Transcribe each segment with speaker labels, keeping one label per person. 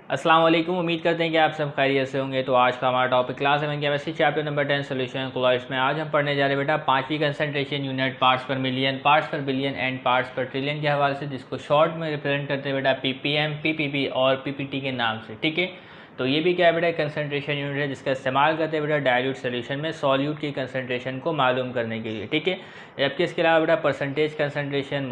Speaker 1: अस्सलाम वालेकुम। उम्मीद करते हैं कि आप सब खैरियत से होंगे। तो आज का हमारा topic class 7 chemistry chapter number 10 solution colloids में आज हम पढ़ने जा रहे हैं बेटा पांचवी concentration unit parts per million, parts per billion and parts per trillion के हवाले से, जिसको शॉर्ट में रिप्रेजेंट करते हैं बेटा पीपीएम, पीपीपी और पीपीटी के नाम से। ठीक है, तो ये भी क्या है बेटा कंसंट्रेशन यूनिट है जिसका इस्तेमाल करते हैं बेटा डाइल्यूट सोल्यूशन में सॉल्यूट की कंसंट्रेशन को मालूम करने के लिए। ठीक है, जबकि इसके अलावा बेटा परसेंटेज कंसंट्रेशन,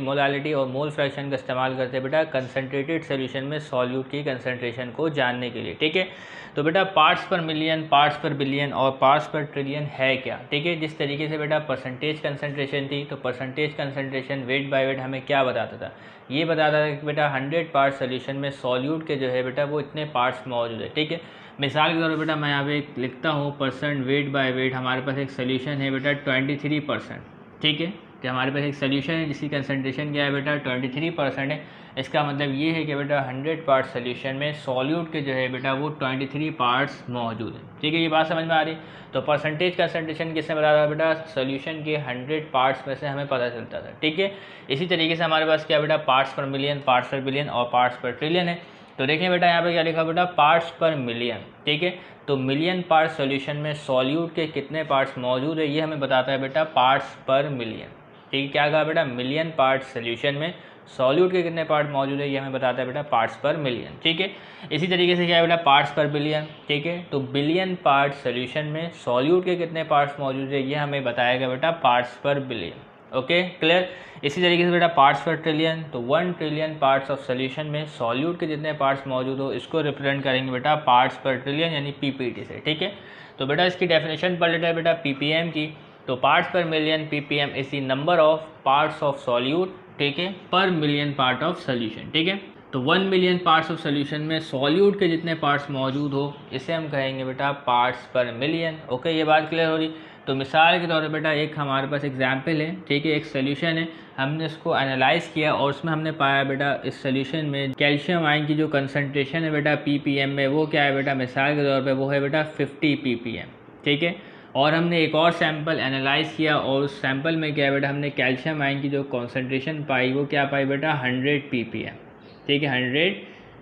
Speaker 1: मोलारिटी और मोल फ्रैक्शन का इस्तेमाल करते हैं बेटा कंसंट्रेटेड सोल्यूशन में सॉल्यूट की कंसंट्रेशन को जानने के लिए। ठीक है, तो बेटा parts per million, parts per billion और पार्ट्स पर ट्रिलियन है क्या। ठीक है, जिस तरीके से बेटा परसेंटेज कंसंट्रेशन थी, तो percentage concentration weight by weight हमें क्या बताता था, ये बताता था कि बेटा 100 पार्ट सोल्यूशन में सॉल्यूट के जो है बेटा वो इतने पार्ट्स मौजूद है। ठीक है, मिसाल के तौर पर बेटा मैं यहाँ पे लिखता हूँ परसेंट वेट बाय वेट, हमारे पास एक सोल्यूशन है बेटा 23%। ठीक है, कि हमारे पास एक सोल्यूशन है जिसकी कंसंट्रेशन क्या है बेटा 23% है। इसका मतलब ये है कि बेटा 100 पार्ट सोल्यूशन में सॉल्यूट के जो है बेटा वो 23 पार्ट्स मौजूद है। ठीक है, ये बात समझ में आ रही। तो परसेंटेज कंसंट्रेशन किसने बताया था बेटा, सोल्यूशन के 100 पार्ट्स में से हमें पता चलता था। ठीक है, इसी तरीके से हमारे पास क्या बेटा parts per million, parts per billion और पार्ट्स पर ट्रिलियन है। तो देखिए बेटा यहाँ पे क्या लिखा बेटा पार्ट्स पर मिलियन। ठीक है, तो मिलियन पार्ट सोल्यूशन में सॉल्यूट के कितने पार्ट्स मौजूद है ये हमें बताता है बेटा पार्ट्स पर मिलियन। ठीक है, क्या कहा बेटा मिलियन पार्ट सोल्यूशन में सॉल्यूट के कितने पार्ट मौजूद है ये हमें बताता है बेटा पार्ट्स पर मिलियन। ठीक है, इसी तरीके से क्या है बेटा पार्ट्स पर बिलियन। ठीक है, तो बिलियन पार्ट सोल्यूशन में सॉल्यूट के कितने पार्ट्स मौजूद है ये हमें बताएगा बेटा parts per billion. Okay clear. इसी तरीके से बेटा पार्ट्स पर ट्रिलियन, तो 1 ट्रिलियन पार्ट्स ऑफ सोल्यूशन में सॉल्यूट के जितने पार्ट्स मौजूद हो इसको रिप्रेजेंट करेंगे बेटा पार्ट्स पर ट्रिलियन यानी पीपीटी से। ठीक है, तो बेटा इसकी डेफिनेशन पढ़ लेते हैं बेटा पीपीएम की। तो parts per million ppm is the number of parts of solute, ठीक है, पर मिलियन पार्ट ऑफ सोल्यूशन। ठीक है, तो 1 मिलियन पार्ट्स ऑफ सोल्यूशन में सॉल्यूट के जितने पार्ट्स मौजूद हो इसे हम कहेंगे बेटा पार्ट्स पर मिलियन। ओके, ये बात क्लियर हो रही। तो मिसाल के तौर पर बेटा एक हमारे पास एग्जाम्पल है। ठीक है, एक सोल्यूशन है, हमने इसको एनालाइज किया और उसमें हमने पाया बेटा इस सोल्यूशन में कैल्शियम आयन की जो कंसंट्रेशन है बेटा पीपीएम में वो क्या है बेटा, मिसाल के तौर पे वो है बेटा 50 पीपीएम। ठीक है, और हमने एक और सैंपल एनालाइज किया और उस सैंपल में क्या है बेटा हमने कैल्शियम आयन की जो कॉन्सेंट्रेशन पाई वो क्या पाई बेटा 100 पीपीएम। ठीक है, 100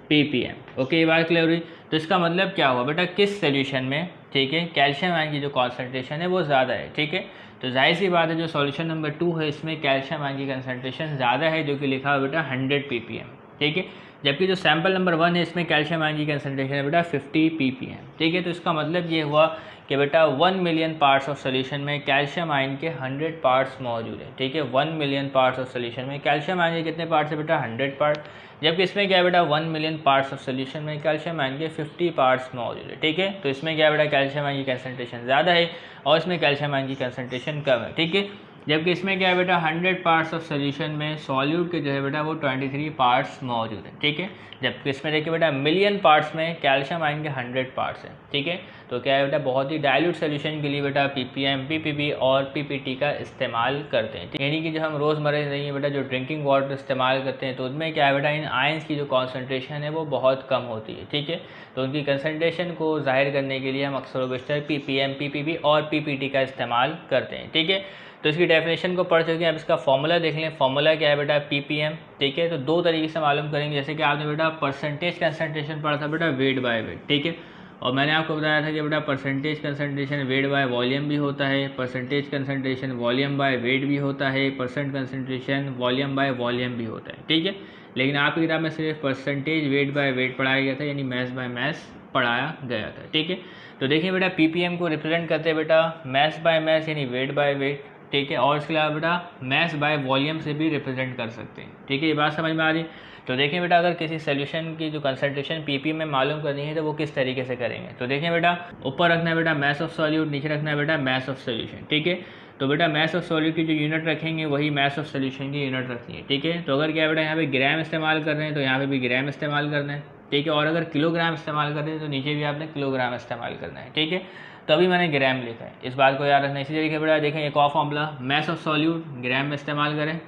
Speaker 1: पीपीएम। ओके, ये बात क्लियर हुई। तो इसका मतलब क्या हुआ बेटा किस सोल्यूशन में, ठीक है, कैल्शियम आयन की जो कॉन्सेंट्रेशन है वो ज़्यादा है। ठीक है, तो जाहिर सी बात है जो सॉल्यूशन नंबर 2 है इसमें कैल्शियम आयन की कंसंट्रेशन ज़्यादा है जो कि लिखा हुआ बेटा 100 पीपीएम। ठीक है, जबकि जो सैंपल नंबर 1 है इसमें कैल्शियम आयन की कंसंट्रेशन है बेटा 50 पीपीएम। ठीक है, तो इसका मतलब ये हुआ कि बेटा 1 मिलियन पार्ट्स ऑफ सोल्यूशन में कैल्शियम आयन के 100 पार्ट्स मौजूद है। ठीक है, 1 मिलियन पार्ट्स ऑफ सोल्यूशन में कैल्शियम आयन के कितने पार्ट्स है बेटा 100 पार्ट, जबकि इसमें क्या है बेटा 1 मिलियन पार्ट्स ऑफ सोल्यूशन में कैल्शियम आयन के 50 पार्ट्स मौजूद है। ठीक है, तो इसमें क्या है बेटा कैल्शियम आयन की कंसंट्रेशन ज़्यादा है और इसमें कैल्शियम आयन की कंसंट्रेशन कम है। ठीक है, जबकि इसमें क्या है बेटा 100 पार्ट्स ऑफ सोल्यूशन में सॉल्यूट के जो है बेटा वो 23 पार्ट्स मौजूद है। ठीक है, जबकि इसमें देखिए बेटा मिलियन पार्ट्स में कैल्शियम आयन के 100 पार्ट्स हैं। ठीक है, तो क्या है बेटा बहुत ही डाइल्यूट सोल्यूशन के लिए बेटा पीपीएम, पीपीपी और पीपीटी का इस्तेमाल करते हैं। यानी कि जो हम रोज़मर्रा नहीं है बेटा जो ड्रिंकिंग वाटर इस्तेमाल करते हैं तो उनमें क्या है बेटा इन आयंस की जो कॉन्सेंट्रेशन है वो बहुत कम होती है। ठीक है, तो उनकी कंसंट्रेशन को जाहिर करने के लिए हम अक्सर व बेशतर पीपीएम, पीपीपी और पीपीटी का इस्तेमाल करते हैं। ठीक है, तो इसकी डेफिनेशन को पढ़ चुके हैं, अब इसका फॉर्मूला देख लें। फॉर्मूला क्या है बेटा पीपीएम। ठीक है, तो दो तरीके से मालूम करेंगे, जैसे कि आपने बेटा परसेंटेज कंसंट्रेशन पढ़ा था बेटा वेट बाय वेट। ठीक है, और मैंने आपको बताया था कि बेटा percentage concentration weight by volume भी होता है, percentage concentration volume by weight भी होता है, percent concentration volume by volume भी होता है। ठीक है, लेकिन आपकी किताब में सिर्फ परसेंटेज वेट बाय वेट पढ़ाया गया था, यानी मैथ बाय मैथ पढ़ाया गया था। ठीक है, तो देखिए बेटा पीपीएम को रिप्रेजेंट करते हैं बेटा मैथ बाय मैथ यानी वेट बाय वेट। ठीक है, और इसके अलावा बेटा मैथ बाय वॉल्यूम से भी रिप्रेजेंट कर सकते हैं। ठीक है, ये बात समझ में आ रही। तो देखें बेटा अगर किसी सोल्यूशन की जो कंसंट्रेशन पीपीएम में मालूम करनी है तो वो किस तरीके से करेंगे। तो देखें बेटा ऊपर रखना है बेटा मैथ ऑफ सॉल्यूट, नीचे रखना है बेटा मैथ ऑफ सोल्यूशन। ठीक है, तो बेटा मैथ ऑफ सॉल्यूट की जो यूनिट रखेंगे वही मैथ ऑफ सोल्यूशन की यूनिट रखनी है। ठीक है, तो अगर क्या बेटा यहाँ पे ग्राम इस्तेमाल कर रहे हैं तो यहाँ पे भी ग्राम इस्तेमाल करना है। ठीक है, और अगर किलोग्राम इस्तेमाल कर रहे हैं तो नीचे भी आपने किलोग्राम इस्तेमाल करना है। ठीक है, तो अभी मैंने ग्राम लिखा है, इस बात को याद रखना है। इसी तरीके बेटा देखें एक और formula math of solute gram में इस्तेमाल करें।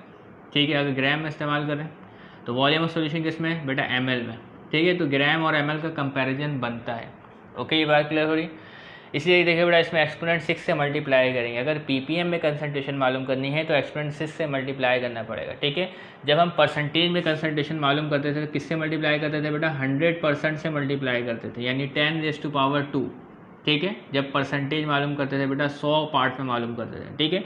Speaker 1: ठीक है, अगर ग्राम में इस्तेमाल करें तो वॉल्यूम ऑफ सॉल्यूशन किस में बेटा एमएल में। ठीक है, तो ग्राम और एमएल का कंपैरिजन बनता है। ओके, ये बात क्लियर हो रही। इसलिए देखिए बेटा इसमें एक्सपोनेंट 6 से मल्टीप्लाई करेंगे। अगर ppm में कंसंट्रेशन मालूम करनी है तो एक्सपोनेंट 6 से मल्टीप्लाई करना पड़ेगा, ठीक है। जब हम परसेंटेज में कंसंट्रेशन मालूम करते थे तो किससे मल्टीप्लाई करते थे बेटा, 100% से मल्टीप्लाई करते थे, यानी 10⁻², ठीक है। जब परसेंटेज मालूम करते थे बेटा 100 पार्ट में मालूम करते थे, ठीक है।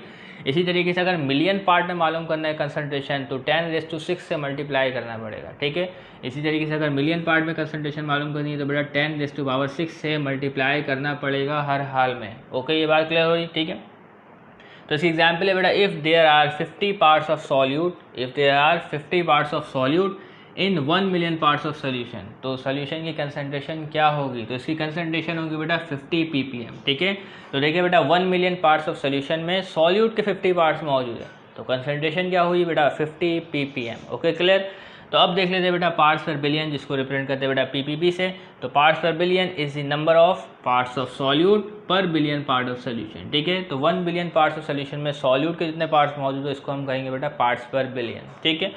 Speaker 1: इसी तरीके से अगर मिलियन पार्ट में मालूम करना है कंसंट्रेशन तो 10⁻6 से मल्टीप्लाई करना पड़ेगा, ठीक है। इसी तरीके से अगर मिलियन पार्ट में कंसंट्रेशन मालूम करनी है तो बेटा 10⁻6 से मल्टीप्लाई करना पड़ेगा हर हाल में। ओके, ये बात क्लियर हो रही, ठीक है। तो इसकी एग्जाम्पल है बेटा, if there are 50 parts of solute in 1 million parts of solution, तो सोल्यूशन की कंसंट्रेशन क्या होगी, तो इसकी कंसंट्रेशन होगी बेटा 50 ppm, ठीक है। तो देखिए बेटा 1 मिलियन पार्ट्स ऑफ सोल्यूशन में सॉल्यूट के 50 पार्ट्स मौजूद है, तो कंसंट्रेशन क्या हुई बेटा 50 ppm। Okay, clear. तो अब देख लेते हैं बेटा पार्ट्स पर बिलियन, जिसको रिप्रेजेंट करते हैं बेटा ppb से। तो parts per billion is the number of parts of solute पर बिलियन पार्ट ऑफ सोल्यूशन, ठीक है। तो 1 बिलियन पार्ट्स ऑफ सोल्यूशन में सॉल्यूट के जितने पार्ट्स मौजूद है इसको हम कहेंगे बेटा पार्ट्स पर बिलियन, ठीक है।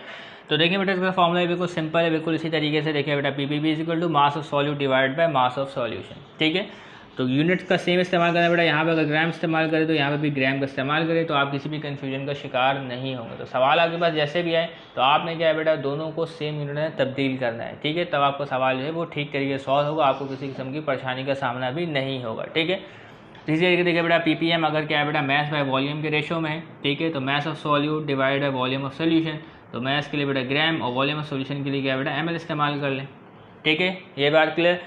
Speaker 1: तो देखिए बेटा इसका फॉर्मूला बिल्कुल सिंपल है, बिल्कुल इसी तरीके से देखिए बेटा ppb is equal to mass of solute divide by mass of solution, ठीक है। तो यूनिट्स का सेम इस्तेमाल करना बेटा, यहाँ पे अगर ग्राम इस्तेमाल करें तो यहाँ पे भी ग्राम का इस्तेमाल करें, तो आप किसी भी कन्फ्यूजन का शिकार नहीं होंगे। तो सवाल आपके पास जैसे भी आए तो आपने क्या है बेटा दोनों को सेम यूनिट में तब्दील करना है, ठीक है। तब आपका सवाल जो है वो ठीक तरीके से सॉल्व होगा, आपको किसी किस्म की परेशानी का सामना भी नहीं होगा, ठीक है। इसी तरीके देखिए बेटा ppm अगर क्या है बेटा मैथ बाय वॉल्यूम के रेशो में है, ठीक है। तो math of solute divide by volume of solution, तो मैथ के लिए बेटा ग्राम और वॉल्यूम ऑफ सोल्यूशन के लिए क्या बेटा ml इस्तेमाल कर लें, ठीक है। ये बात क्लियर।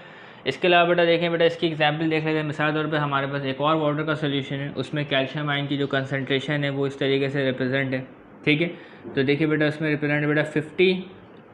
Speaker 1: इसके अलावा बेटा देखें बेटा इसकी एग्जांपल देख लेते हैं। मिसाल तौर पे हमारे पास एक और वाटर का सोल्यूशन है, उसमें कैल्शियम आयन की जो कंसंट्रेशन है वो इस तरीके से रिप्रेजेंट है, ठीक है। तो देखिए बेटा उसमें रिप्रेजेंट बेटा 50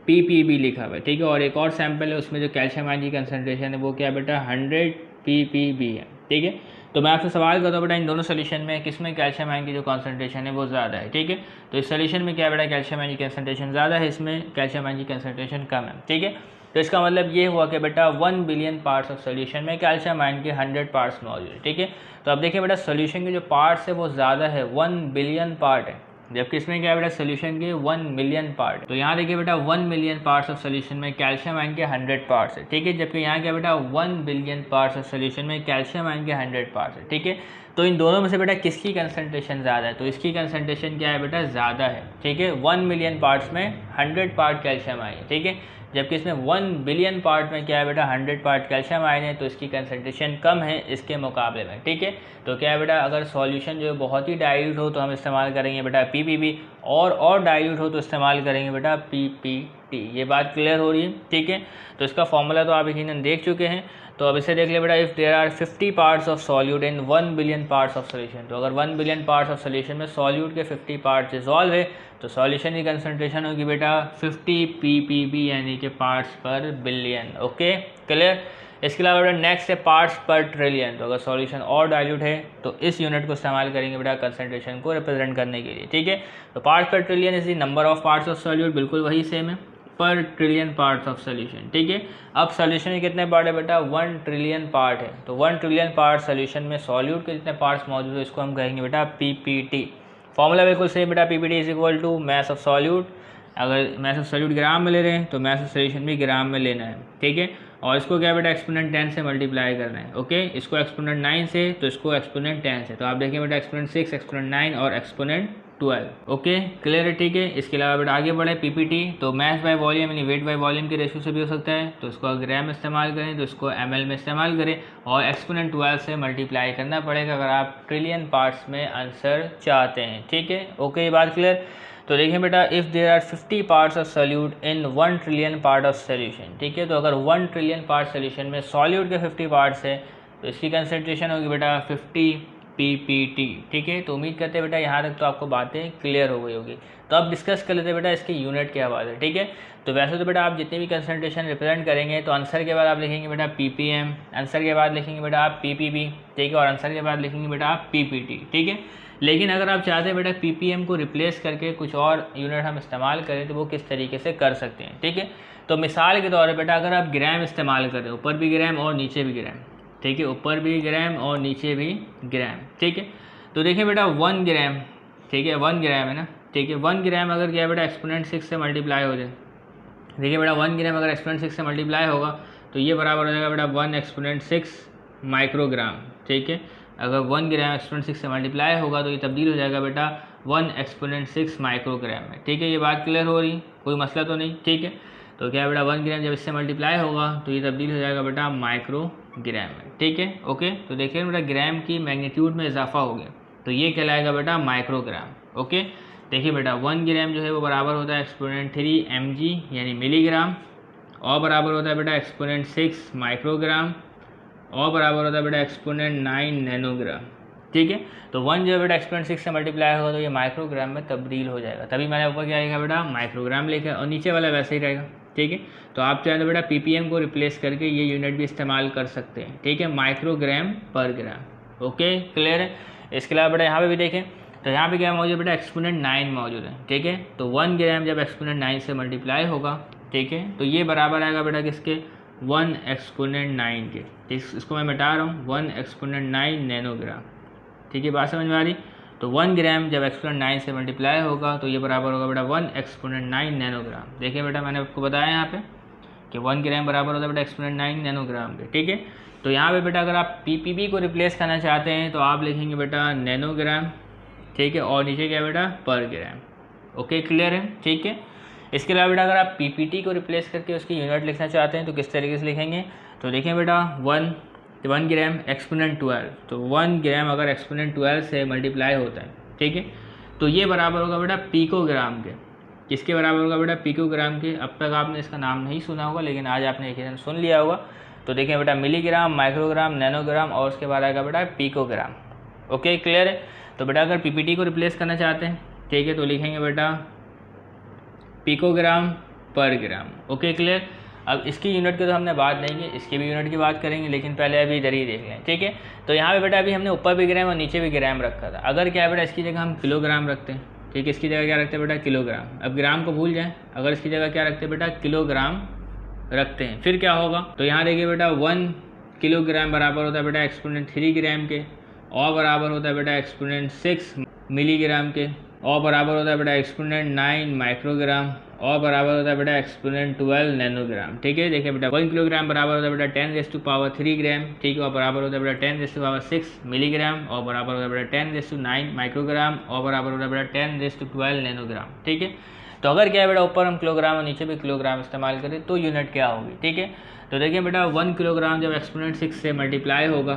Speaker 1: ppb लिखा हुआ है, ठीक है। और एक और सैम्पल है उसमें जो कैल्शियम आयन की कंसंट्रेशन है वो क्या बेटा 100 ppb है, ठीक है। तो मैं आपसे सवाल करता हूँ बेटा इन दोनों सोल्यूशन में किसमें कैल्शियम आयन की जो कंसंट्रेशन है वो ज़्यादा है, ठीक है। तो इस सोल्यूशन में क्या बेटा कैल्शियम आयन की कंसंट्रेशन ज़्यादा है, इसमें कैल्शियम आयन की कंसंट्रेशन कम है, ठीक है। तो इसका मतलब ये हुआ कि बेटा 1 बिलियन पार्ट्स ऑफ सोल्यूशन में कैल्शियम आयन के 100 पार्ट्स मौजूद है, ठीक है। तो अब देखिए बेटा सोल्यूशन के जो पार्ट्स है वो ज़्यादा है, 1 बिलियन पार्ट है, जबकि इसमें क्या है बेटा सोल्यूशन के 1 मिलियन पार्ट। तो यहाँ देखिए बेटा 1 मिलियन पार्ट्स ऑफ सोल्यूशन में कैल्शियम आयन के 100 पार्ट्स है, ठीक है। जबकि यहाँ क्या बेटा 1 बिलियन पार्ट्स ऑफ सोल्यूशन में कैल्शियम आयन के 100 पार्ट्स है, ठीक है। तो इन दोनों में से बेटा किसकी कंसंट्रेशन ज़्यादा है, तो इसकी कंसंट्रेशन क्या है बेटा ज़्यादा है, ठीक है। 1 मिलियन पार्ट्स में 100 पार्ट कैल्शियम आयन है, ठीक है। जबकि इसमें 1 बिलियन पार्ट में क्या है बेटा 100 पार्ट कैल्शियम आयन है, तो इसकी कंसंट्रेशन कम है इसके मुकाबले में, ठीक है। तो क्या है बेटा अगर सॉल्यूशन जो बहुत ही डाइल्यूट हो तो हम इस्तेमाल करेंगे बेटा ppb, और डाइल्यूट हो तो इस्तेमाल करेंगे बेटा ppt। ये बात क्लियर हो रही है, ठीक है। तो इसका फॉर्मूला तो आप यकीनन देख चुके हैं। तो अब इसे देख ले बेटा, if there are 50 parts of solute in 1 billion parts of solution, तो अगर 1 बिलियन पार्ट्स ऑफ सोल्यूशन में सॉल्यूट के 50 पार्ट्स डिजॉल्व है तो सॉल्यूशन की कंसंट्रेशन होगी बेटा 50 ppb यानी कि parts per billion. Okay, clear. इसके अलावा बेटा नेक्स्ट है पार्ट्स पर ट्रिलियन। तो अगर सॉल्यूशन और डाइल्यूट है तो इस यूनिट को इस्तेमाल करेंगे बेटा कंसंट्रेशन को रिप्रेजेंट करने के लिए, ठीक है। तो parts per trillion is the number of parts of solute, बिल्कुल वही सेम है, पर ट्रिलियन पार्ट्स ऑफ सोल्यूशन, ठीक है। अब सोल्यूशन में कितने पार्ट है बेटा 1 ट्रिलियन पार्ट है, तो 1 ट्रिलियन पार्ट सोल्यूशन में सॉल्यूट के जितने पार्ट्स मौजूद है इसको हम कहेंगे बेटा ppt। फॉर्मूला बिल्कुल सेम बेटा, ppt is equal to mass of solute, अगर मैस ऑफ सॉल्यूट ग्राम में ले रहे हैं तो मैस ऑफ सोल्यूशन भी ग्राम में लेना है, ठीक है। और इसको क्या बेटा एक्सपोनेंट 10 से मल्टीप्लाई करना है, ओके। इसको एक्सपोनेंट 9 से तो इसको एक्सपोनेंट 10 से, तो आप देखें बेटा एक्सपोनेंट 6, एक्सपोनेंट 9 और एक्सपोनेंट 12। ओके, क्लियर है, ठीक है। इसके अलावा बेटा आगे बढ़े ppt, तो मैथ बाय वॉल्यूम यानी वेट बाय वॉल्यूम के रेशियो से भी हो सकता है, तो इसको अगर ग्राम में इस्तेमाल करें तो इसको ml में इस्तेमाल करें और एक्सपोनेंट 12 से मल्टीप्लाई करना पड़ेगा अगर आप ट्रिलियन पार्ट्स में आंसर चाहते हैं, ठीक है। ओके, ये बात क्लियर। तो देखिए बेटा if there are 50 parts of solute in 1 trillion part of solution, ठीक है। तो अगर 1 ट्रिलियन पार्ट सोल्यूशन में सॉल्यूट के 50 पार्ट्स है तो इसकी कंसंट्रेशन होगी बेटा 50 ppt, ठीक है। तो उम्मीद करते हैं बेटा यहाँ तक तो आपको बातें क्लियर हो गई होगी। तो अब डिस्कस कर लेते हैं बेटा इसके यूनिट के हवाले, ठीक है। तो वैसे तो बेटा आप जितनी भी कंसंट्रेशन रिप्रेजेंट करेंगे तो आंसर के बाद आप लिखेंगे बेटा ppm, आंसर के बाद लिखेंगे बेटा आप ppb, ठीक है, और आंसर के बाद लिखेंगे बेटा आप ppt, ठीक है। लेकिन अगर आप चाहते हैं बेटा ppm को रिप्लेस करके कुछ और यूनिट हम इस्तेमाल करें तो वो किस तरीके से कर सकते हैं, ठीक है। तो मिसाल के तौर पर बेटा अगर आप ग्राम इस्तेमाल करें, ऊपर भी ग्राम और नीचे भी ग्राम, ठीक है, ऊपर भी ग्राम और नीचे भी ग्राम, ठीक है। तो देखिए बेटा 1 ग्राम, ठीक है, 1 ग्राम है ना, ठीक है। 1 ग्राम अगर क्या बेटा एक्सपोनेंट 6 से मल्टीप्लाई हो जाए, देखिए बेटा 1 ग्राम अगर एक्सपोनेंट 6 से मल्टीप्लाई होगा तो ये बराबर हो जाएगा बेटा 1 एक्सपोनेंट 6 माइक्रोग्राम, ठीक है। अगर 1 ग्राम एक्सपोनेंट 6 से मल्टीप्लाई होगा तो ये तब्दील हो जाएगा बेटा 1 एक्सपोनेंट 6 माइक्रोग्राम में, ठीक है। ये बात क्लियर हो रही, कोई मसला तो नहीं, ठीक है। तो क्या है बेटा 1 ग्राम जब इससे मल्टीप्लाई होगा तो ये तब्दील हो जाएगा बेटा माइक्रोग्राम में, ठीक है, ओके। तो देखिए बेटा ग्राम की मैग्नीट्यूड में इजाफा हो गया तो ये कहलाएगा बेटा माइक्रोग्राम, ओके। देखिए बेटा 1 ग्राम जो है वो बराबर होता है एक्सपोनेंट 3 mg यानी मिलीग्राम, और बराबर होता है बेटा एक्सपोनेंट 6 माइक्रोग्राम, और बराबर होता है बेटा एक्सपोनेंट 9 नैनोग्राम, ठीक है। तो 1 जो है बेटा एक्सपोनेंट 6 से मल्टीप्लाई होगा तो ये माइक्रोग्राम में तब्दील हो जाएगा, तभी मैंने ऊपर क्या आएगा बेटा माइक्रोग्राम लेकर, और नीचे वाला वैसे ही रहेगा, ठीक है। तो आप चाहे तो बेटा ppm को रिप्लेस करके ये यूनिट भी इस्तेमाल कर सकते हैं, ठीक है, माइक्रोग्राम पर ग्राम, ओके, क्लियर है। इसके अलावा बेटा यहाँ पे भी देखें तो यहाँ पे क्या मौजूद है बेटा एक्सपोनेंट 9 मौजूद है, ठीक है। तो 1 ग्राम जब एक्सपोनेंट 9 से मल्टीप्लाई होगा, ठीक है, तो ये बराबर आएगा बेटा किसके 1 एक्सपोनेंट 9 के, इसको मैं मिटा रहा हूँ 1 एक्सपोनेंट 9 नैनोग्राम, ठीक है, बात समझ में आ रही। तो 1 ग्राम जब एक्सपोनेंट 9 से मल्टीप्लाई होगा तो ये बराबर होगा बेटा 1 एक्सपोनेंट 9 नैनोग्राम। देखिए बेटा मैंने आपको बताया यहाँ पे कि 1 ग्राम बराबर होता है बेटा एक्सपोनेंट 9 नैनोग्राम के, ठीक है। तो यहाँ पे बेटा अगर आप ppb को रिप्लेस करना चाहते हैं तो आप लिखेंगे बेटा नैनोग्राम, ठीक है, और नीचे क्या बेटा पर ग्राम, ओके, क्लियर है, ठीक है। इसके अलावा बेटा अगर आप ppt को रिप्लेस करके उसकी यूनिट लिखना चाहते हैं तो किस तरीके से लिखेंगे, तो देखिए बेटा 1 ग्राम एक्सपोनेंट 12, तो 1 ग्राम अगर एक्सपोनेंट 12 से मल्टीप्लाई होता है, ठीक है, तो ये बराबर होगा बेटा पिकोग्राम के, किसके बराबर होगा बेटा पिकोग्राम के। अब तक आपने इसका नाम नहीं सुना होगा लेकिन आज आपने एक दिन सुन लिया होगा। तो देखिए बेटा मिलीग्राम, माइक्रोग्राम, नैनोग्राम और उसके बाद आएगा बेटा पिकोग्राम, ओके, क्लियर है। तो बेटा अगर ppt को रिप्लेस करना चाहते हैं, ठीक है, तो लिखेंगे बेटा पिकोग्राम पर ग्राम, ओके, क्लियर। अब इसकी यूनिट की तो हमने बात नहीं की, इसकी भी यूनिट की बात करेंगे, लेकिन पहले अभी इधर ही देख लें, ठीक है। तो यहाँ पे बेटा अभी हमने ऊपर भी ग्राम और नीचे भी ग्राम रखा था। अगर क्या है बेटा इसकी जगह हम किलोग्राम रखते हैं, ठीक है, इसकी जगह क्या रखते हैं बेटा किलोग्राम। अब ग्राम को भूल जाएं, अगर इसकी जगह क्या रखते हैं बेटा किलोग्राम रखते हैं, फिर क्या होगा। तो यहाँ देखिए बेटा 1 किलोग्राम बराबर होता है बेटा एक्सपोनेंट 3 ग्राम के, और बराबर होता है बेटा एक्सपोनेंट 6 मिलीग्राम के, और बराबर होता है बेटा एक्सपोनेंट 9 माइक्रोग्राम, और बराबर होता है बेटा एक्सपोनेंट 12 नैनोग्राम, ठीक है। देखिए बेटा 1 किलोग्राम बराबर होता है बेटा 10⁻³ ग्राम, ठीक है, और बराबर होता है बेटा 10⁻6 मिलीग्राम, और बराबर होता है बेटा 10�9 माइक्रोग्राम, और बराबर होता है बेटा 10⁻12 नैनोग्राम, ठीक है। तो अगर क्या है बेटा ऊपर हम किलोग्राम और नीचे भी किलोग्राम इस्तेमाल करें तो यूनिट क्या होगी, ठीक है। तो देखिए बेटा 1 किलोग्राम जब एक्सपोनेंट 6 से मल्टीप्लाई होगा,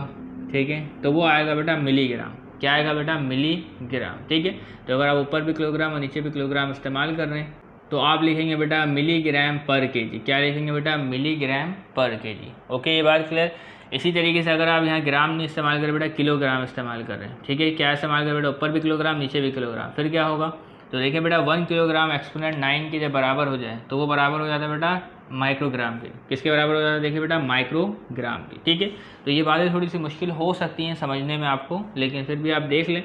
Speaker 1: ठीक है, तो वो आएगा बेटा मिलीग्राम, क्या आएगा बेटा मिलीग्राम, ठीक है। तो अगर आप ऊपर भी किलोग्राम और नीचे भी किलोग्राम इस्तेमाल कर रहे हैं तो आप लिखेंगे बेटा मिलीग्राम पर केजी, क्या लिखेंगे बेटा मिलीग्राम पर केजी, ओके, ये बात क्लियर। इसी तरीके से अगर आप यहाँ ग्राम नहीं इस्तेमाल करें बेटा किलोग्राम इस्तेमाल कर रहे हैं, ठीक है, क्या इस्तेमाल करें बेटा ऊपर भी किलोग्राम नीचे भी किलोग्राम, फिर क्या होगा। तो देखिए बेटा 1 किलोग्राम एक्सपोनेंट 9 के जब बराबर हो जाए तो वो बराबर हो जाता है बेटा माइक्रोग्राम के, किसके बराबर हो जाता है देखिए बेटा माइक्रोग्राम के, ठीक है। तो ये बातें थोड़ी सी मुश्किल हो सकती हैं समझने में आपको, लेकिन फिर भी आप देख लें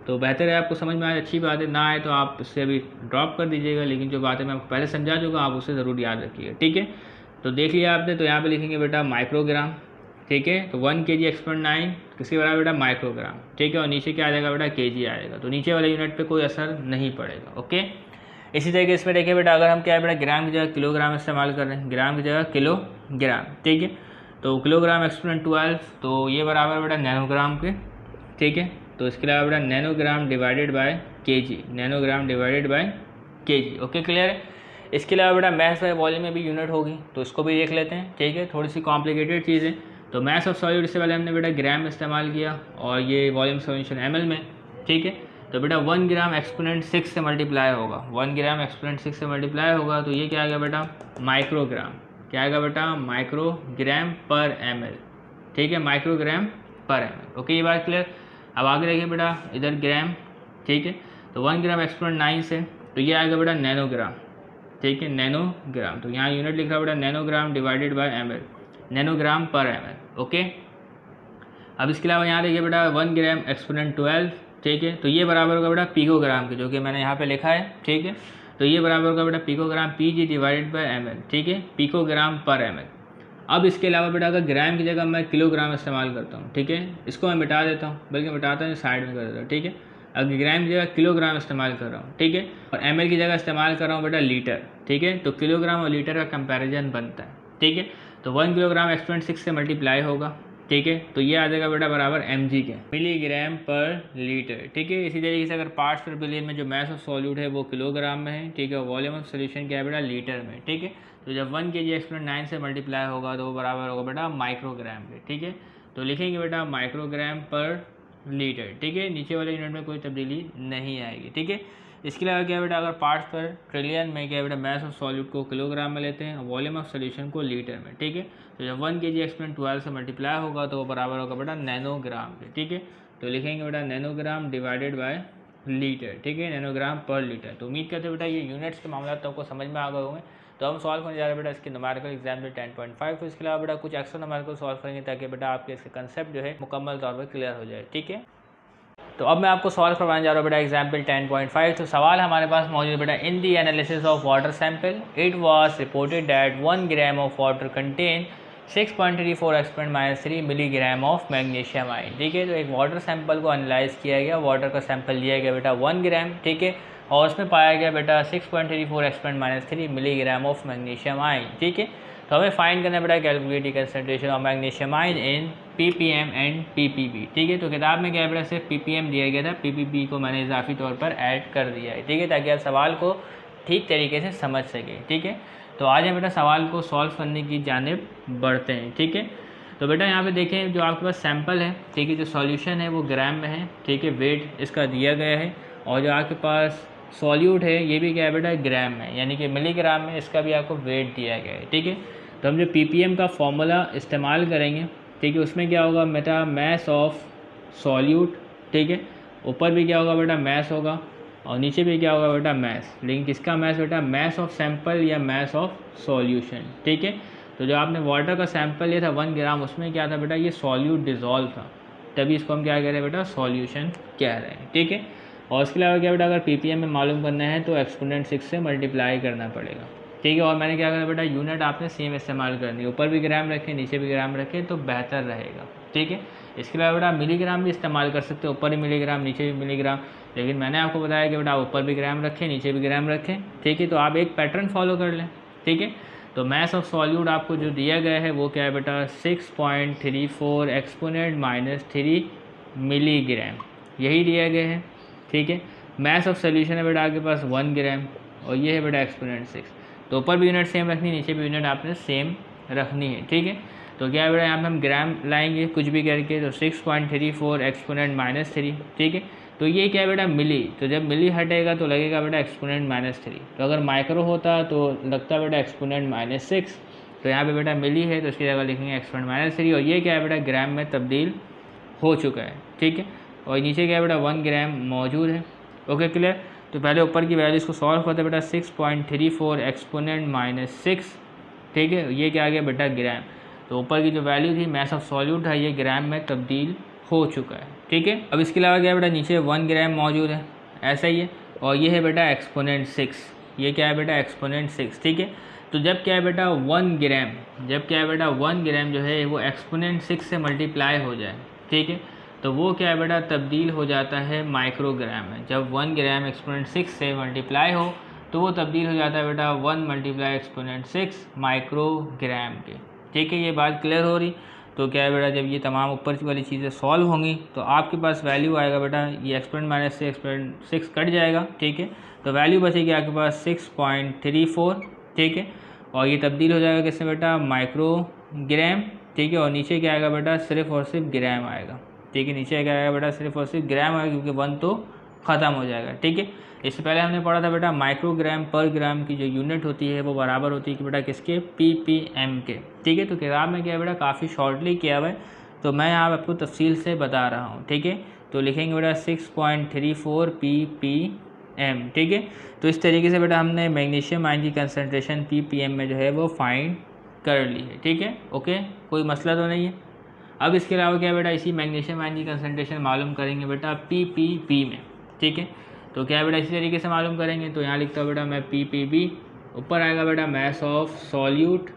Speaker 1: तो बेहतर है, आपको समझ में आए अच्छी बात है, ना आए तो आप इससे अभी ड्रॉप कर दीजिएगा, लेकिन जो बातें मैं आपको पहले समझा चुका आप उसे ज़रूर याद रखिएगा, ठीक है। तो देख लिया आपने, तो यहाँ पे लिखेंगे बेटा माइक्रोग्राम, ठीक है। तो 1 kg एक्सपोनेंट 9 किसके बराबर बेटा माइक्रोग्राम, ठीक है, और नीचे क्या आ जाएगा बेटा केजी आएगा, तो नीचे वाले यूनिट पे कोई असर नहीं पड़ेगा, ओके। इसी तरीके इसमें देखिए बेटा अगर हम क्या है बेटा ग्राम की जगह किलोग्राम इस्तेमाल कर रहे हैं, ग्राम की जगह किलोग्राम, ठीक है। तो किलोग्राम एक्सपोनेंट 12 तो ये बराबर बेटा नैनोग्राम के, ठीक है। तो इसके अलावा बेटा nanogram divided by KG, nanogram divided by KG, okay, clear है। इसके अलावा बेटा मैथ्स बाय वॉल्यूम में भी यूनिट होगी, तो इसको भी देख लेते हैं, ठीक है, थोड़ी सी कॉम्प्लिकेटेड चीज़ है। तो मास ऑफ सॉलिड इससे पहले हमने बेटा ग्राम इस्तेमाल किया और ये वॉल्यूम सॉल्यूशन ml में, ठीक है। तो बेटा 1 ग्राम एक्सपोनेंट 6 से मल्टीप्लाई होगा, 1 ग्राम एक्सपोनेंट 6 से मल्टीप्लाई होगा तो ये क्या आएगा बेटा माइक्रोग्राम, क्या आएगा बेटा माइक्रोग्राम पर ml, ठीक है, माइक्रोग्राम पर ml, ओके, ये बात क्लियर। अब आगे देखिए बेटा इधर ग्राम, ठीक है। तो 1 ग्राम एक्सपोनेंट 9 से तो ये आएगा बेटा नैनोग्राम, ठीक है, नैनोग्राम। तो यहाँ यूनिट लिख रहा बेटा nanogram divided by ml, nanogram पर ml, ओके। अब इसके अलावा यहाँ देखिए बेटा 1 ग्राम एक्सपोनेंट 12, ठीक है, तो ये बराबर होगा बेटा पिकोग्राम के, जो कि मैंने यहाँ पे लिखा है, ठीक है। तो ये बराबर होगा बेटा picogram pg divided by ml, ठीक है, पिकोग्राम पर ml। अब इसके अलावा बेटा अगर ग्राम की जगह मैं किलोग्राम इस्तेमाल करता हूँ, ठीक है, इसको मैं मिटा देता हूँ, बल्कि मिटाता हूँ साइड में कर देता हूँ, ठीक है। अगर ग्राम की जगह किलोग्राम इस्तेमाल कर रहा हूँ, ठीक है, और ml की जगह इस्तेमाल कर रहा हूँ बेटा लीटर, ठीक है। तो किलोग्राम और लीटर का कंपैरिजन बनता है, ठीक है। तो 1 किलोग्राम एक्सपोनेंट 6 से मल्टीप्लाई होगा, ठीक है। तो ये आ जाएगा बेटा बराबर mg के, मिलीग्राम पर लीटर, ठीक है। इसी तरीके से अगर पार्ट्स पर बिलियन में जो मास ऑफ सॉल्यूट है वो किलोग्राम में है, ठीक है। वॉल्यूम ऑफ सोल्यूशन क्या है बेटा, लीटर में, ठीक है। तो जब 1 kg एक्सपोनेंट 9 से मल्टीप्लाई होगा तो वो बराबर होगा बेटा माइक्रोग्राम के, ठीक है। तो लिखेंगे बेटा माइक्रोग्राम पर लीटर, ठीक है। नीचे वाले यूनिट में कोई तब्दीली नहीं आएगी, ठीक है। इसके अलावा क्या बेटा, अगर पार्ट्स पर ट्रिलियन में क्या बेटा मास ऑफ सॉल्यूट को किलोग्राम में लेते हैं, वॉल्यूम ऑफ सोल्यूशन को लीटर में, ठीक है। तो जब 1 kg एक्सपोनेंट 12 से मल्टीप्लाई होगा तो वो बराबर होगा बेटा नैनोग्राम के, ठीक है। तो लिखेंगे बेटा नैनोग्राम डिवाइडेड बाय लीटर, ठीक है, नैनोग्राम पर लीटर। तो उम्मीद करते हैं बेटा ये यूनिट्स के मामला तो आपको समझ में आ गए होंगे। तो हम सॉल्व करने जा रहे हैं बेटा इसके न्यूमेरिकल एग्जाम्पल 10.5। तो इसके अलावा बेटा कुछ एक्स्ट्रा न्यूमेरिकल सॉल्व करेंगे ताकि बेटा आपके इसके कंसेप्ट जो है मुकम्मल तौर पर क्लियर हो जाए, ठीक है। तो अब मैं आपको सॉल्व करवाने जा रहा हूँ बेटा एग्जाम्पल 10.5। तो सवाल हमारे पास मौजूद है बेटा, in the analysis of water sample it was reported that 1 gram of water contain 6.34 exponent -3 milligram of magnesium ion, ठीक है। तो एक वाटर सैंपल को एनालाइज किया गया, वाटर का सैंपल लिया गया बेटा 1 ग्राम, ठीक है, और उसमें पाया गया बेटा 6.34 exponent -3 milligram of magnesium ion, ठीक है। तो हमें फाइंड करना बेटा calculate concentration of magnesium ion in ppm and ppb, ठीक है। तो किताब में क्या है बेटा सिर्फ ppm दिया गया था, ppb को मैंने इजाफी तौर पर ऐड कर दिया है, ठीक है, ताकि आप सवाल को ठीक तरीके से समझ सकें, ठीक है। तो आज हम बेटा सवाल को सॉल्व करने की जानिब बढ़ते हैं, ठीक है। तो बेटा यहाँ पे देखें जो आपके पास सैंपल है, ठीक है, जो सॉल्यूशन है वो ग्राम में है, ठीक है, वेट इसका दिया गया है, और जो आपके पास सॉल्यूट है ये भी क्या है बेटा ग्राम में, यानी कि मिलीग्राम में, इसका भी आपको वेट दिया गया है, ठीक है। तो हम जो ppm का फॉर्मूला इस्तेमाल करेंगे, ठीक है, उसमें क्या होगा बेटा मास ऑफ सॉल्यूट, ठीक है, ऊपर भी क्या होगा बेटा मास होगा और नीचे भी क्या होगा बेटा मास, लेकिन किसका मास बेटा, मास ऑफ सैंपल या मास ऑफ सॉल्यूशन, ठीक है। तो जो आपने वाटर का सैंपल लिया था 1 ग्राम, उसमें क्या था बेटा ये सॉल्यूट डिज़ोल्व था, तभी इसको हम क्या कह रहे हैं बेटा सॉल्यूशन कह रहे हैं, ठीक है। और इसके अलावा क्या बेटा अगर ppm में मालूम करना है तो एक्सपोनेंट 6 से मल्टीप्लाई करना पड़ेगा, ठीक है। और मैंने क्या करा बेटा यूनिट आपने सेम इस्तेमाल करनी है, ऊपर भी ग्राम रखें नीचे भी ग्राम रखें तो बेहतर रहेगा, ठीक है। इसके अलावा बेटा मिलीग्राम भी इस्तेमाल कर सकते हो, ऊपर भी मिलीग्राम नीचे भी मिलीग्राम, लेकिन मैंने आपको बताया कि बेटा ऊपर भी ग्राम रखें नीचे भी ग्राम रखें, ठीक है। तो आप एक पैटर्न फॉलो कर लें, ठीक है। तो मास ऑफ सॉल्यूट आपको जो दिया गया है वो क्या है बेटा 6.34 एक्सपोनेंट -3 मिलीग्राम, यही दिया गया है, ठीक है। मास ऑफ सोल्यूशन है बेटा आपके पास 1 ग्राम और ये है बेटा एक्सपोनेंट 6। तो ऊपर भी यूनिट सेम रखनी है, नीचे भी यूनिट आपने सेम रखनी है, ठीक है। तो क्या है बेटा यहाँ पे हम ग्राम लाएंगे कुछ भी करके, तो 6.34 एक्सपोनेंट -3, ठीक है। तो ये क्या है बेटा मिली, तो जब मिली हटेगा तो लगेगा बेटा एक्सपोनेंट -3। तो अगर माइक्रो होता तो लगता बेटा एक्सपोनेंट -6। तो यहाँ पे बेटा मिली है तो इसकी जगह लिखेंगे एक्सपोनेंट -3, और ये क्या है बेटा ग्राम में तब्दील हो चुका है, ठीक है। और नीचे क्या है बेटा 1 ग्राम मौजूद है, ओके क्लियर। तो पहले ऊपर की वैल्यूज को सॉल्व करते बेटा 6.34 एक्सपोनेंट -6, ठीक है, ये क्या आ गया बेटा ग्राम। तो ऊपर की जो वैल्यू थी मास ऑफ सॉल्यूट है ये ग्राम में तब्दील हो चुका है, ठीक है। अब इसके अलावा क्या है बेटा नीचे 1 ग्राम मौजूद है, ऐसा ही है, और ये है बेटा एक्सपोनेंट 6, ये क्या है बेटा एक्सपोनेंट 6, ठीक है। तो जब क्या है बेटा 1 ग्राम, जब क्या है बेटा 1 ग्राम जो है वो एक्सपोनेंट 6 से मल्टीप्लाई हो जाए, ठीक है, तो वो क्या है बेटा तब्दील हो जाता है माइक्रोग्राम में। जब 1 ग्राम एक्सपोनेंट 6 से मल्टीप्लाई हो तो वो तब्दील हो जाता है बेटा 1 × एक्सपोनेंट 6 माइक्रोग्राम के, ठीक है। ये बात क्लियर हो रही। तो क्या है बेटा जब ये तमाम ऊपर वाली चीज़ें सॉल्व होंगी तो आपके पास वैल्यू आएगा बेटा ये एक्सपोनेंट -6 एक्सपोनेंट 6 कट जाएगा, ठीक है। तो वैल्यू बचेगी आपके पास 6.34, ठीक है, और ये तब्दील हो जाएगा किससे बेटा माइक्रोग्राम, ठीक है। और नीचे क्या आएगा बेटा सिर्फ और सिर्फ ग्राम आएगा, ठीक है, नीचे क्या आएगा बेटा सिर्फ और सिर्फ ग्राम आएगा क्योंकि 1 तो ख़त्म हो जाएगा, ठीक है। इससे पहले हमने पढ़ा था बेटा माइक्रोग्राम पर ग्राम की जो यूनिट होती है वो बराबर होती है कि बेटा किसके ppm के, ठीक है। तो किताब में क्या है बेटा काफ़ी शॉर्टली किया हुआ है, तो मैं यहाँ आपको तफसील से बता रहा हूँ, ठीक है। तो लिखेंगे बेटा 6.34 ppm, ठीक है। तो इस तरीके से बेटा हमने मैग्नीशियम आयन की कंसनट्रेशन ppm में जो है वो फाइंड कर ली है, ठीक है, ओके, कोई मसला तो नहीं है। अब इसके अलावा क्या है बेटा इसी मैग्नीशियम आयन की कंसनट्रेशन मालूम करेंगे बेटा ppb में, ठीक है। तो क्या है बेटा इसी तरीके से मालूम करेंगे, तो यहाँ लिखता हूँ बेटा मैं ppb, ऊपर आएगा बेटा मास ऑफ सॉल्यूट,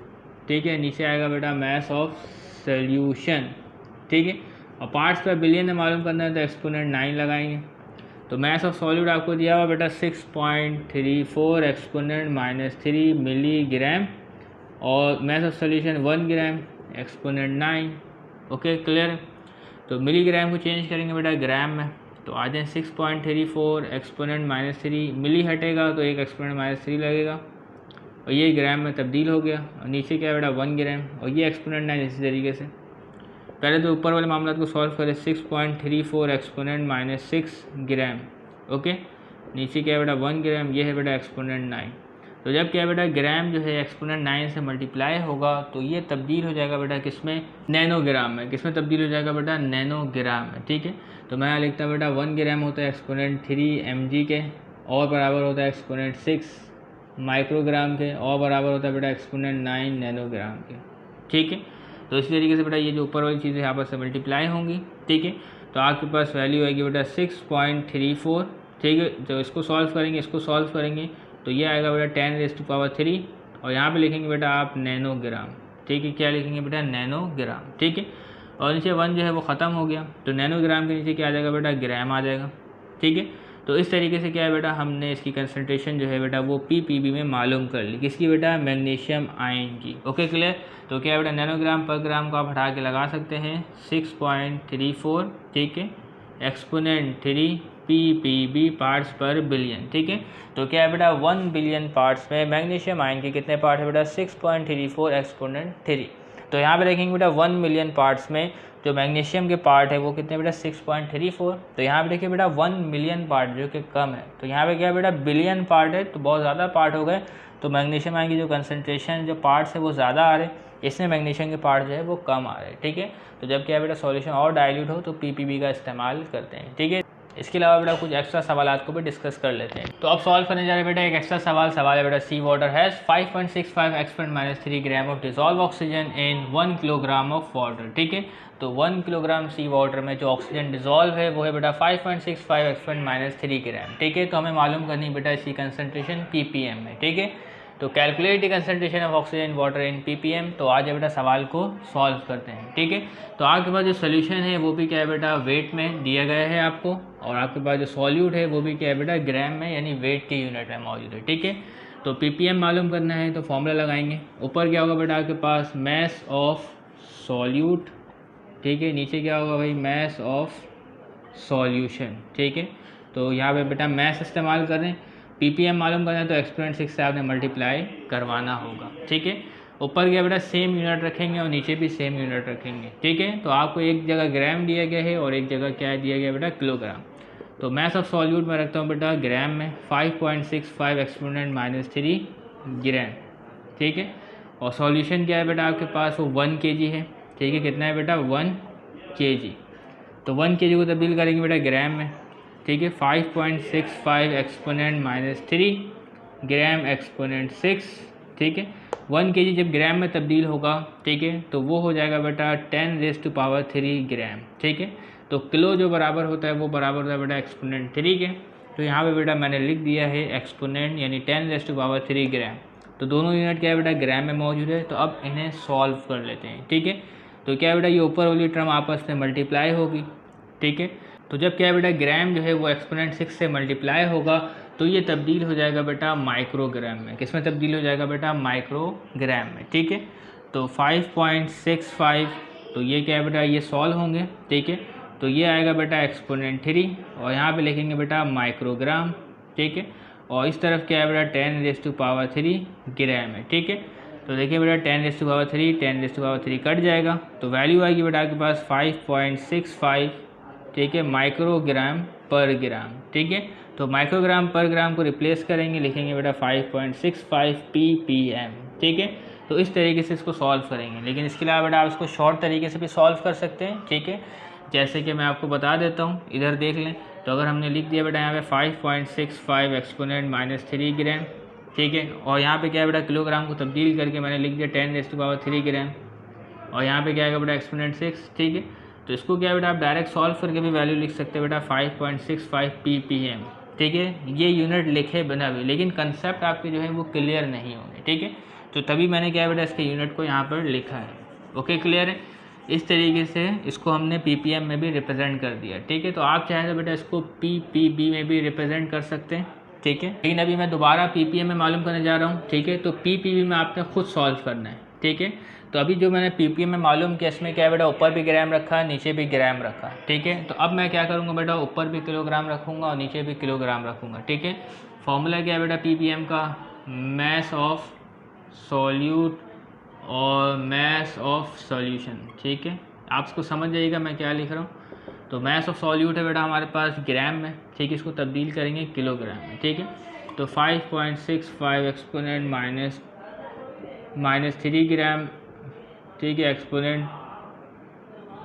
Speaker 1: ठीक है, नीचे आएगा बेटा मास ऑफ सोल्यूशन, ठीक है। और पार्ट्स पर बिलियन में मालूम करना है तो एक्सपोनेंट 9 लगाएंगे। तो मास ऑफ सॉल्यूट आपको दिया हुआ बेटा 6.34 एक्सपोनेंट -3 मिलीग्राम, और mass of solution 1 gram exponent 9, okay clear है। तो मिलीग्राम को चेंज करेंगे बेटा ग्राम में, तो आ जाए 6.34 एक्सपोनेंट -3, मिली हटेगा तो एक एक्सपोनेंट -3 लगेगा और ये ग्राम में तब्दील हो गया और नीचे क्या बेटा 1 ग्राम और ये एक्सपोनेंट 9 इसी तरीके से। पहले तो ऊपर वाले मामला को सॉल्व करें, 6.34 एक्सपोनेंट -6 ग्राम, ओके। नीचे क्या है बेटा 1 ग्राम, ये है बेटा एक्सपोनेंट 9। तो जब क्या है बेटा ग्राम जो है एक्सपोनेंट 9 से मल्टीप्लाई होगा तो ये तब्दील हो जाएगा बेटा किसमें, नैनोग्राम में। किसमें तब्दील हो जाएगा बेटा, नैनोग्राम में, ठीक है। तो मैं यहाँ लिखता हूँ बेटा 1 ग्राम होता है एक्सपोनेंट 3 mg के और बराबर होता है एक्सपोनेंट 6 माइक्रोग्राम के और बराबर होता है बेटा एक्सपोनेंट 9 नैनोग्राम के, ठीक है। तो इसी तरीके से बेटा ये जो ऊपर वाली चीज़ें आपस में मल्टीप्लाई होंगी, ठीक है। तो आपके पास वैल्यू आएगी बेटा 6.34, ठीक है। तो इसको सॉल्व करेंगे, इसको सॉल्व करेंगे तो ये आएगा बेटा 10⁻³ और यहाँ पे लिखेंगे बेटा आप नैनोग्राम, ठीक है। क्या लिखेंगे बेटा, नैनोग्राम, ठीक है। और नीचे 1 जो है वो ख़त्म हो गया तो नैनोग्राम के नीचे क्या आ जाएगा बेटा, ग्राम आ जाएगा, ठीक है। तो इस तरीके से क्या है बेटा, हमने इसकी कंसंट्रेशन जो है बेटा वो ppb में मालूम कर ली। किसकी बेटा, मैग्नीशियम आयन की, ओके क्लियर। तो क्या है बेटा, नैनोग्राम पर ग्राम को आप हटा के लगा सकते हैं 6.34, ठीक है, exponent 3 ppb parts per billion, ठीक है। तो क्या है बेटा 1 बिलियन पार्ट्स में मैग्नीशियम आयन के कितने पार्ट है बेटा, 6.34 एक्सपोनेंट 3। तो यहाँ पे देखेंगे बेटा 1 मिलियन पार्ट्स में जो मैग्नीशियम के पार्ट है वो कितने बेटा 6.34। तो यहाँ पे देखिए बेटा 1 मिलियन पार्ट जो कि कम है, तो यहाँ पे क्या बेटा बिलियन पार्ट है तो बहुत ज़्यादा पार्ट हो गए। तो मैग्नीशियम आयन की जो कंसनट्रेशन जो पार्ट्स है वो ज़्यादा आ रहे, इसमें मैग्नीशियम के पार्ट जो है वो कम आ रहे, ठीक है। तो जब क्या बेटा सॉल्यूशन और डाइल्यूट हो तो ppb का इस्तेमाल करते हैं, ठीक है। इसके अलावा बेटा कुछ एक्स्ट्रा सवालात को भी डिस्कस कर लेते हैं। तो अब सॉल्व करने जा रहे हैं बेटा एक एक्स्ट्रा सवाल है बेटा, sea water has 5.65 exponent -3 gram of dissolve oxygen in 1 kilogram of water, ठीक है। तो 1 किलोग्राम सी वाटर में जो ऑक्सीजन डिसॉल्व है वो है बेटा 5.65 एक्सपोनेंट -3 ग्राम, ठीक है। तो हमें मालूम करनी बेटा इसकी कंसनट्रेशन ppm में, ठीक है। तो calculate the concentration of oxygen water in ppm। तो आज बेटा सवाल को सॉल्व करते हैं, ठीक है। तो आपके पास जो सोल्यूशन है वो भी क्या है बेटा वेट में दिया गया है आपको, और आपके पास जो सॉल्यूट है वो भी क्या है बेटा ग्राम में यानी वेट के यूनिट में मौजूद है, ठीक है। तो ppm मालूम करना है तो फॉर्मूला लगाएंगे। ऊपर क्या होगा बेटा आपके पास मैस ऑफ सॉल्यूट, ठीक है। नीचे क्या होगा भाई, मैस ऑफ सॉल्यूशन, ठीक है। तो यहाँ पे बेटा मैस इस्तेमाल कर रहे हैं, ppm मालूम करना है तो एक्सपोनेंट 6 से आपने मल्टीप्लाई करवाना होगा, ठीक है। ऊपर क्या बेटा सेम यूनिट रखेंगे और नीचे भी सेम यूनिट रखेंगे, ठीक है। तो आपको एक जगह ग्राम दिया गया है और एक जगह क्या दिया गया बेटा, किलोग्राम। तो मैस ऑफ सॉल्यूट में रखता हूँ बेटा ग्राम में 5.65 एक्सपोनेंट -3 ग्राम, ठीक है। और सॉल्यूशन क्या है बेटा आपके पास, वो 1 kg है, ठीक है। कितना है बेटा 1 kg। तो 1 kg को तब्दील करेंगे बेटा ग्राम में, ठीक है। 5.65 एक्सपोनेंट -3 ग्राम एक्सपोनेंट 6, ठीक है। 1 kg जब ग्राम में तब्दील होगा, ठीक है, तो वो हो जाएगा बेटा 10⁻³ ग्राम, ठीक है। तो किलो जो बराबर होता है वो बराबर होता है बेटा एक्सपोनेंट 3 के। तो यहाँ पे बेटा मैंने लिख दिया है एक्सपोनेंट यानी 10⁻³ ग्राम। तो दोनों यूनिट क्या है बेटा ग्राम में मौजूद है। तो अब इन्हें सॉल्व कर लेते हैं, ठीक है। तो क्या है बेटा ये ऊपर वाली टर्म आपस में मल्टीप्लाई होगी, ठीक है। तो जब क्या है बेटा ग्राम जो है वो एक्सपोनेंट 6 से मल्टीप्लाई होगा तो ये तब्दील हो जाएगा बेटा माइक्रोग्राम में। किस में तब्दील हो जाएगा बेटा, माइक्रोग्राम में, ठीक है। तो 5.65 तो ये क्या है बेटा ये सॉल्व होंगे, ठीक है। तो ये आएगा बेटा एक्सपोनेंट 3 और यहाँ पे लिखेंगे बेटा माइक्रोग्राम, ठीक है। और इस तरफ क्या है बेटा 10⁻³ ग्राम है, ठीक है। तो देखिए बेटा 10⁻³ कट जाएगा तो वैल्यू आएगी बेटा आपके पास 5.65, ठीक है, माइक्रोग्राम पर ग्राम, ठीक है। तो माइक्रोग्राम पर ग्राम को रिप्लेस करेंगे, लिखेंगे बेटा 5.65 ppm, ठीक है। तो इस तरीके से इसको सॉल्व करेंगे। लेकिन इसके अलावा बेटा आप इसको शॉर्ट तरीके से भी सॉल्व कर सकते हैं, ठीक है। जैसे कि मैं आपको बता देता हूँ, इधर देख लें। तो अगर हमने लिख दिया बेटा यहाँ पे 5.65 एक्सपोनेंट -3 ग्राम, ठीक है। और यहाँ पे क्या है बेटा किलोग्राम को तब्दील करके मैंने लिख दिया 10⁻³ ग्राम और यहाँ पे क्या आएगा बेटा एक्सपोनेंट 6, ठीक है। तो इसको क्या बेटा आप डायरेक्ट सॉल्व करके भी वैल्यू लिख सकते हैं बेटा 5.65 ppm, ठीक है। ये यूनिट लिखे बिना भी, लेकिन कंसेप्ट आपके जो है वो क्लियर नहीं होंगे, ठीक है। तो तभी मैंने क्या बेटा इसके यूनिट को यहाँ पर लिखा है, ओके क्लियर है। इस तरीके से इसको हमने ppm में भी रिप्रेजेंट कर दिया, ठीक है। तो आप चाहें तो बेटा इसको ppb में भी रिप्रेजेंट कर सकते हैं, ठीक है। लेकिन अभी मैं दोबारा ppm में मालूम करने जा रहा हूँ, ठीक है। तो ppb में आपने खुद सॉल्व करना है, ठीक है। तो अभी जो मैंने पीपीएम में मालूम किया इसमें क्या है बेटा, ऊपर भी ग्राम रखा, नीचे भी ग्राम रखा, ठीक है। तो अब मैं क्या करूँगा बेटा, ऊपर भी किलोग्राम रखूँगा और नीचे भी किलोग्राम रखूँगा, ठीक है। फॉर्मूला क्या है बेटा पीपीएम का, मैस ऑफ सॉल्यूट और मैस ऑफ सॉल्यूशन, ठीक है। आप इसको समझ जाइएगा मैं क्या लिख रहा हूँ। तो मैस ऑफ सॉल्यूट है बेटा हमारे पास ग्राम में, ठीक है, इसको तब्दील करेंगे किलोग्राम में, ठीक है। तो 5.65 एक्सपोनेंट माइनस 3 ग्राम, ठीक है, एक्सपोनेंट,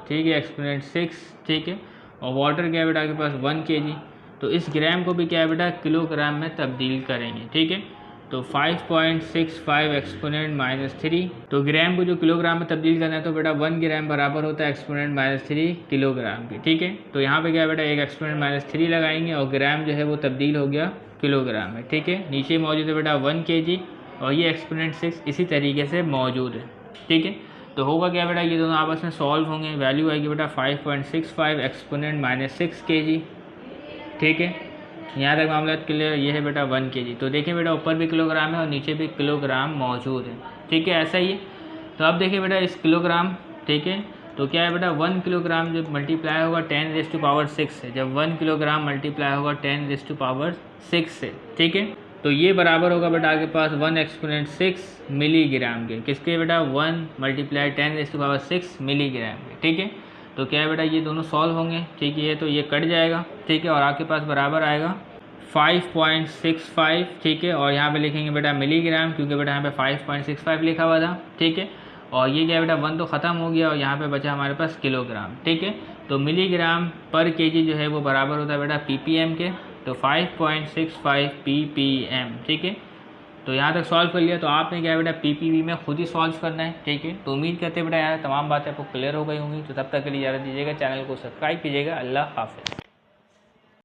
Speaker 1: ठीक है, एक्सपोनेंट 6, ठीक है। और वाटर क्या है बेटा आपके पास 1 kg। तो इस ग्राम को भी क्या है बेटा किलोग्राम में तब्दील करेंगे, ठीक है। तो 5.65 एक्सपोनेंट -3, तो ग्राम को जो किलोग्राम में तब्दील करना है तो बेटा 1 ग्राम बराबर होता है एक्सपोनेंट -3 किलोग्राम की, ठीक है। तो यहाँ पे क्या है बेटा एक एक्सपोनेंट -3 लगाएंगे और ग्राम जो है वो तब्दील हो गया किलोग्राम में, ठीक है। नीचे मौजूद है बेटा 1 kg और ये एक्सपोनेंट 6 इसी तरीके से मौजूद है, ठीक है। तो होगा क्या बेटा, ये दोनों आपस में सॉल्व होंगे, वैल्यू आएगी बेटा 5.65 एक्सपोनेंट -6 kg, ठीक है। यहाँ तक मामला क्लियर। ये है बेटा 1 kg। तो देखिए बेटा ऊपर भी किलोग्राम है और नीचे भी किलोग्राम मौजूद है, ठीक है, ऐसा ही है। तो अब देखिए बेटा इस किलोग्राम, ठीक है, तो क्या है बेटा 1 किलोग्राम जब मल्टीप्लाई होगा 10⁻6 से, जब 1 किलोग्राम मल्टीप्लाई होगा 10⁻6 से, ठीक है, तो ये बराबर होगा बेटा आपके पास 1 एक्सपोनेंट 6 मिलीग्राम के, किसके बेटा 1 मल्टीप्लाई 10⁻6 मिलीग्राम के, ठीक है। तो क्या है बेटा ये दोनों सॉल्व होंगे, ठीक है, तो ये कट जाएगा, ठीक है, और आपके पास बराबर आएगा 5.65, ठीक है। और यहाँ पे लिखेंगे बेटा मिलीग्राम क्योंकि बेटा यहाँ पे 5.65 लिखा हुआ था, ठीक है। और ये क्या बेटा 1 तो ख़त्म हो गया और यहाँ पे बचा हमारे पास किलोग्राम, ठीक है। तो मिलीग्राम पर केजी जो है वो बराबर होता है बेटा पीपीएम के, तो 5.65 ppm, ठीक है। तो यहाँ तक सॉल्व कर लिया। तो आपने क्या है बेटा पीपीवी में खुद ही सॉल्व करना है, ठीक है। तो उम्मीद करते हैं बेटा यहाँ तमाम बातें आपको क्लियर हो गई होंगी। तो तब तक के लिए इजाज़त दीजिएगा, चैनल को सब्सक्राइब कीजिएगा। अल्लाह हाफ़िज़।